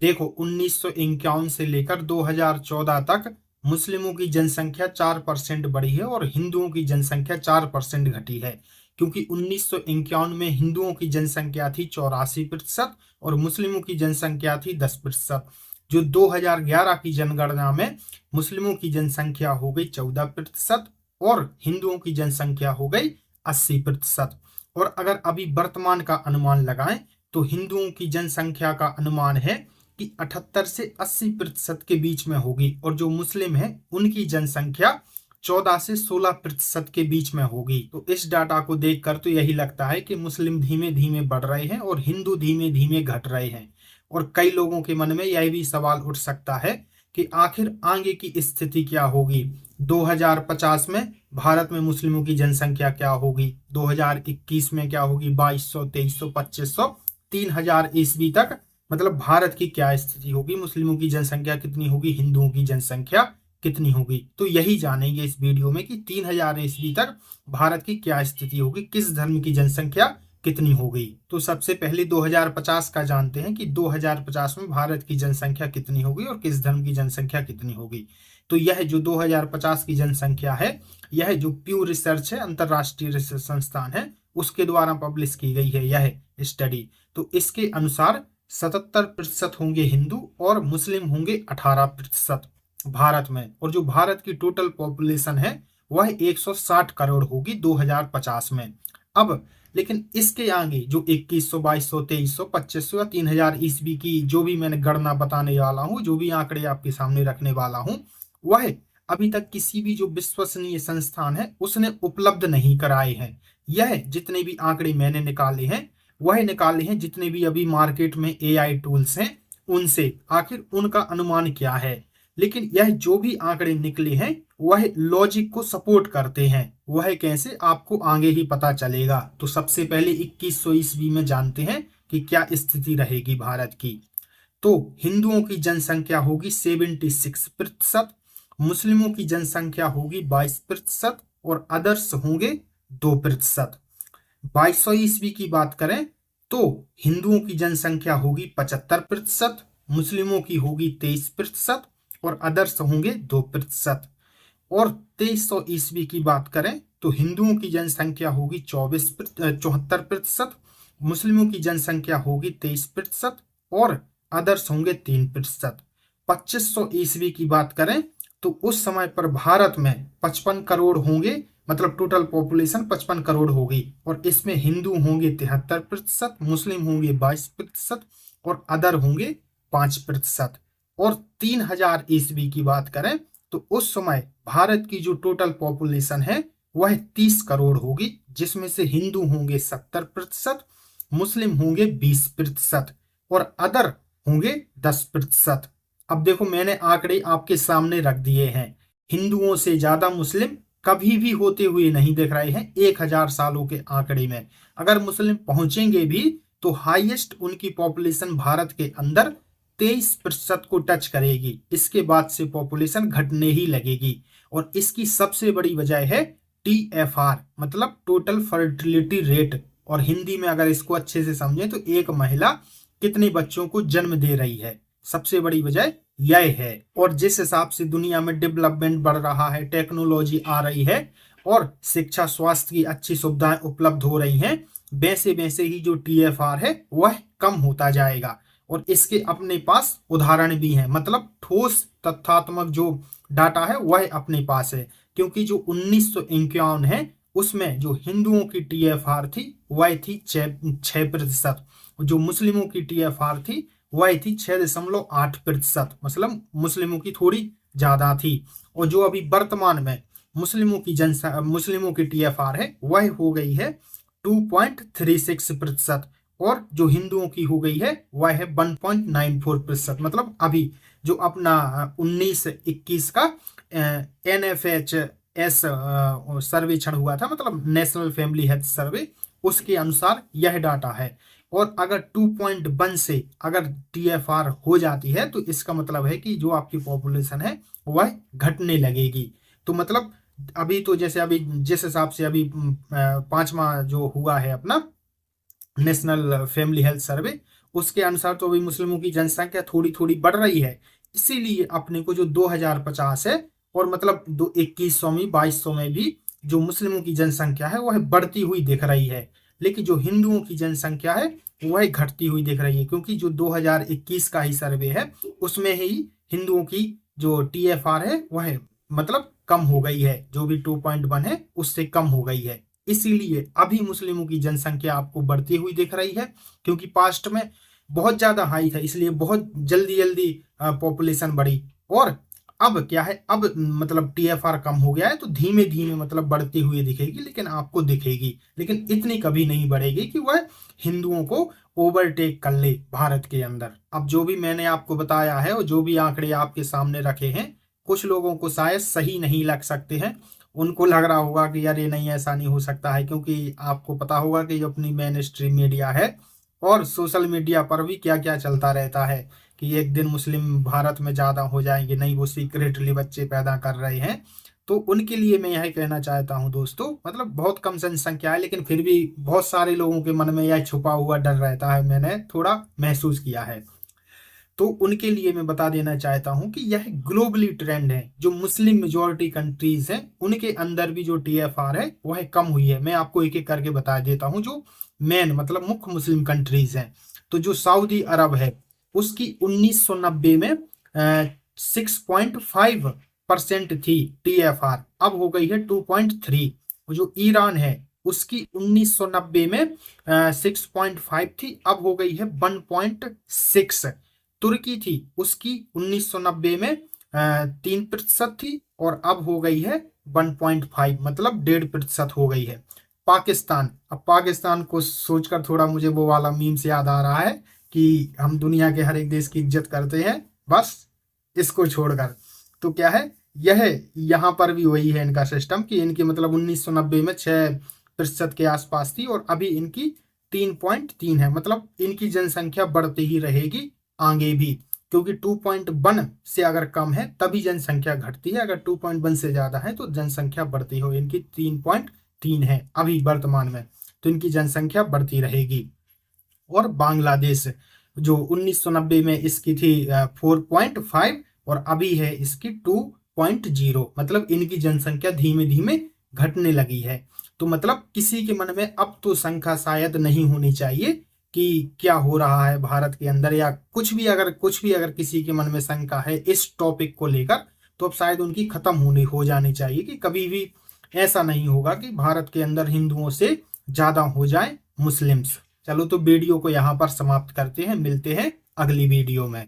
देखो 1951 से लेकर 2014 तक मुस्लिमों की जनसंख्या 4% बढ़ी है और हिंदुओं की जनसंख्या 4% घटी है। क्योंकि 1951 में हिंदुओं की जनसंख्या थी 84% और मुस्लिमों की जनसंख्या थी 10%। जो 2011 की जनगणना में मुस्लिमों की जनसंख्या हो गई 14% और हिंदुओं की जनसंख्या हो गई 80%। और अगर अभी वर्तमान का अनुमान लगाएं तो हिंदुओं की जनसंख्या का अनुमान है कि 78 से 80% के बीच में होगी और जो मुस्लिम है उनकी जनसंख्या 14 से 16% के बीच में होगी। तो इस डाटा को देखकर तो यही लगता है कि मुस्लिम धीमे धीमे बढ़ रहे हैं और हिंदू धीमे धीमे घट रहे हैं। और कई लोगों के मन में यह भी सवाल उठ सकता है कि आखिर आगे की स्थिति क्या होगी। 2050 में भारत में मुस्लिमों की जनसंख्या क्या होगी, 2021 में क्या होगी, 2200, 2300, 2500, 3000 ईस्वी तक मतलब भारत की क्या स्थिति होगी, मुस्लिमों की जनसंख्या कितनी होगी, हिंदुओं की जनसंख्या कितनी होगी। तो यही जानेंगे इस वीडियो में कि 3000 ईस्वी तक भारत की क्या स्थिति होगी, किस धर्म की जनसंख्या कितनी होगी। तो सबसे पहले 2050 का जानते हैं कि 2050 में भारत की जनसंख्या कितनी होगी और किस धर्म की जनसंख्या कितनी होगी। तो यह जो 2050 की जनसंख्या है, यह जो प्यू रिसर्च है, अंतरराष्ट्रीय रिसर्च संस्थान है, उसके द्वारा पब्लिश की गई है यह स्टडी। तो इसके अनुसार 77% होंगे हिंदू और मुस्लिम होंगे 18% भारत में। और जो भारत की टोटल पॉपुलेशन है वह 160 करोड़ होगी 2050 में। अब लेकिन इसके आगे जो 2100, 2200, 2300, 2500 या 3000 ईस्वी की जो भी मैंने गणना बताने वाला हूं, जो भी आंकड़े आपके सामने रखने वाला हूं, वह अभी तक किसी भी जो विश्वसनीय संस्थान है उसने उपलब्ध नहीं कराए हैं। यह जितने भी आंकड़े मैंने निकाले हैं वह निकाले हैं जितने भी अभी मार्केट में एआई टूल्स हैं उनसे, आखिर उनका अनुमान क्या है। लेकिन यह जो भी आंकड़े निकले हैं वह लॉजिक को सपोर्ट करते हैं। वह कैसे, आपको आगे ही पता चलेगा। तो सबसे पहले 2100 ईस्वी में जानते हैं कि क्या स्थिति रहेगी भारत की। तो हिंदुओं की जनसंख्या होगी 76%, मुस्लिमों की जनसंख्या होगी 22% और अदर्स होंगे 2%। 2200 ईस्वी की बात करें तो हिंदुओं की जनसंख्या होगी 75%, मुस्लिमों की होगी 23% और अदर्स होंगे 2%। और 2300 ईस्वी की बात करें तो हिंदुओं की जनसंख्या होगी 74%, मुस्लिमों की जनसंख्या होगी 23% और अदर्स होंगे 3%। 2500 ईस्वी की बात करें तो उस समय पर भारत में 55 करोड़ होंगे, मतलब टोटल पॉपुलेशन 55 करोड़ होगी और इसमें हिंदू होंगे 73%, मुस्लिम होंगे 22% और अदर होंगे 5%। और 3000 ईस्वी की बात करें तो उस समय भारत की जो टोटल पॉपुलेशन है वह 30 करोड़ होगी, जिसमें से हिंदू होंगे 70%, मुस्लिम होंगे 20% और अदर होंगे 10%। अब देखो मैंने आंकड़े आपके सामने रख दिए हैं। हिंदुओं से ज्यादा मुस्लिम कभी भी होते हुए नहीं दिख रहे हैं 1000 सालों के आंकड़े में। अगर मुस्लिम पहुंचेंगे भी तो हाईएस्ट उनकी पॉपुलेशन भारत के अंदर 23% को टच करेगी। इसके बाद से पॉपुलेशन घटने ही लगेगी और इसकी सबसे बड़ी वजह है टीएफआर, मतलब टोटल फर्टिलिटी रेट। और हिंदी में अगर इसको अच्छे से समझें तो एक महिला कितने बच्चों को जन्म दे रही है, सबसे बड़ी वजह यह है। और जिस हिसाब से दुनिया में डेवलपमेंट बढ़ रहा है, टेक्नोलॉजी आ रही है और शिक्षा स्वास्थ्य की अच्छी सुविधाएं उपलब्ध हो रही हैं, वैसे वैसे ही जो टीएफआर है वह कम होता जाएगा। और इसके अपने पास उदाहरण भी हैं, मतलब ठोस तथ्यात्मक जो डाटा है वह अपने पास है। क्योंकि जो 1951 है उसमें जो हिंदुओं की टीएफआर थी वह थी 6%, जो मुस्लिमों की टीएफआर थी वह थी 6.8%, मतलब मुस्लिमों की थोड़ी ज्यादा थी। और जो अभी वर्तमान में मुस्लिमों की टीएफआर है वह हो गई है 2.36% और जो हिंदुओं की हो गई है वह है 1.94%। मतलब अभी जो अपना 19-21 का NFHS सर्वेक्षण हुआ था, मतलब नेशनल फैमिली हेल्थ सर्वे, उसके अनुसार यह डाटा है। और अगर 2.1 से अगर टीएफआर हो जाती है तो इसका मतलब है कि जो आपकी पॉपुलेशन है वह घटने लगेगी। तो मतलब अभी तो जैसे अभी जिस हिसाब से अभी पांचवा जो हुआ है अपना नेशनल फैमिली हेल्थ सर्वे, उसके अनुसार तो अभी मुस्लिमों की जनसंख्या थोड़ी थोड़ी बढ़ रही है। इसीलिए अपने को जो 2050 है, और मतलब 2100 में 2200 में भी जो मुस्लिमों की जनसंख्या है वह बढ़ती हुई दिख रही है, लेकिन जो हिंदुओं की जनसंख्या है वह घटती हुई दिख रही है, क्योंकि जो 2021 का ही सर्वे है उसमें ही हिंदुओं की जो टीएफआर है वह मतलब कम हो गई है, जो भी 2.1 है उससे कम हो गई है। इसीलिए अभी मुस्लिमों की जनसंख्या आपको बढ़ती हुई दिख रही है, क्योंकि पास्ट में बहुत ज्यादा हाई था, इसलिए बहुत जल्दी जल्दी पॉपुलेशन बढ़ी। और अब क्या है, अब मतलब टीएफआर कम हो गया है, तो धीमे धीमे मतलब बढ़ती हुई दिखेगी, लेकिन आपको दिखेगी, लेकिन इतनी कभी नहीं बढ़ेगी कि वह हिंदुओं को ओवरटेक कर ले भारत के अंदर। अब जो भी मैंने आपको बताया है और जो भी आंकड़े आपके सामने रखे हैं, कुछ लोगों को शायद सही नहीं लग सकते हैं, उनको लग रहा होगा कि यार ये नहीं, ऐसा नहीं हो सकता है, क्योंकि आपको पता होगा कि जो अपनी मेन स्ट्रीम मीडिया है और सोशल मीडिया पर भी क्या क्या चलता रहता है कि एक दिन मुस्लिम भारत में ज्यादा हो जाएंगे, नहीं वो सीक्रेटली बच्चे पैदा कर रहे हैं। तो उनके लिए मैं यही कहना चाहता हूं दोस्तों, मतलब बहुत कम जनसंख्या है, लेकिन फिर भी बहुत सारे लोगों के मन में यह छुपा हुआ डर रहता है, मैंने थोड़ा महसूस किया है। तो उनके लिए मैं बता देना चाहता हूं कि यह ग्लोबली ट्रेंड है, जो मुस्लिम मेजोरिटी कंट्रीज हैं उनके अंदर भी जो टीएफआर है वह कम हुई है। मैं आपको एक एक करके बता देता हूं, जो मेन मतलब मुख्य मुस्लिम कंट्रीज हैं। तो जो सऊदी अरब है उसकी 1990 में 6.5% थी टीएफआर, अब हो गई है 2.3। जो ईरान है उसकी 1990 में 6.5 थी, अब हो गई है 1.6। तुर्की थी उसकी 1990 में 3% थी, और अब हो गई है 1.5, मतलब 1.5% हो गई है। पाकिस्तान, अब पाकिस्तान को सोचकर थोड़ा मुझे वो वाला मीम से याद आ रहा है कि हम दुनिया के हर एक देश की इज्जत करते हैं, बस इसको छोड़कर। तो क्या है, यह यहाँ पर भी वही है इनका सिस्टम कि इनकी मतलब 1990 में 6% के आसपास थी, और अभी इनकी 3.3 है, मतलब इनकी जनसंख्या बढ़ती ही रहेगी आगे भी, क्योंकि 2.1 से अगर कम है तभी जनसंख्या घटती है, अगर 2.1 से ज्यादा है तो जनसंख्या बढ़ती हो। इनकी 3.3 है अभी वर्तमान में, तो इनकी जनसंख्या बढ़ती रहेगी। और बांग्लादेश जो 1990 में इसकी थी 4.5, और अभी है इसकी 2.0, मतलब इनकी जनसंख्या धीमे धीमे घटने लगी है। तो मतलब किसी के मन में अब तो शंका शायद नहीं होनी चाहिए कि क्या हो रहा है भारत के अंदर, या कुछ भी अगर किसी के मन में शंका है इस टॉपिक को लेकर, तो अब शायद उनकी खत्म होनी हो जानी चाहिए, कि कभी भी ऐसा नहीं होगा कि भारत के अंदर हिंदुओं से ज्यादा हो जाए मुस्लिम्स। चलो तो वीडियो को यहाँ पर समाप्त करते हैं, मिलते हैं अगली वीडियो में।